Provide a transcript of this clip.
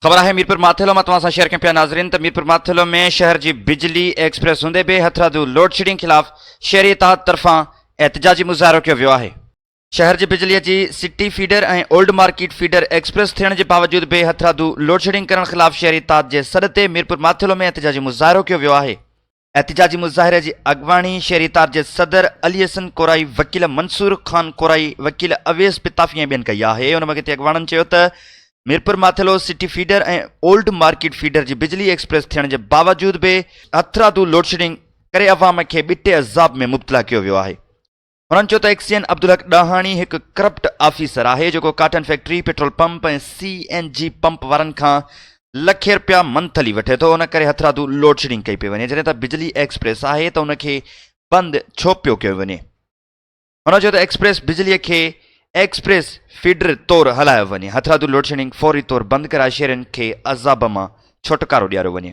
ख़बर है मीरपुर माथेलो में तव्हां सां शेयर कयूं पिया नाज़रीन त मीरपुर माथेलो में शहर की बिजली एक्सप्रेस हूंदे बि हथरादू लोड शेडिंग खिलाफ़ शेरी इतहाद तरफां एहतजाजी मुज़ाहिरो कियो वियो आहे। शहर की बिजली की सिटी फीडर और ओल्ड मार्केट फीडर एक्सप्रेस थियण के बावजूद बि हथरादू लोड शेडिंग करण खिलाफ़ शहरी इतहाद के सॾ ते मीरपुर माथेलो में एहतजाजी मुज़ाहिरो कियो वियो आहे। एहतजाजी मुज़ाहिरे की अगवानी शहरी इतहाद के सदर अली हसन कोराई, वकील मंसूर खान कोराई, वकील अवेस पिताफ़ी ऐं ॿियनि कई आहे। उन वक़्तु अगवाणनि चयो त मीरपुर माथेलो सिटी फीडर और ओल्ड मार्केट फीडर की बिजली एक्सप्रेस थियण के बावजूद भी हथरादू लोड शेडिंग करे अवाम के ॿिटे अज़ाब में मुब्तला किया वियो आहे। उन्होंने चयो त एक्सियन अब्दुल हक ॾाहाणी एक करप्ट ऑफिसर है जो कॉटन फैक्ट्री, पेट्रोल पंप और CNG पंप वारन खां लखे रुपया मंथली वठे तो, उन करे हथरादू लोड शेडिंग कई पे वने। जैसे त बिजली एक्सप्रेस है तो उनके बंद छो पियो कयो वने। उन्होंने चयो त एक्सप्रेस बिजली के एक्सप्रेस फीडर तौर हलायो वने। हथरादू लोड शेडिंग फौरी तौर बंद कराए शहरन के अज़ाब में छुटकारो ॾियारो वने।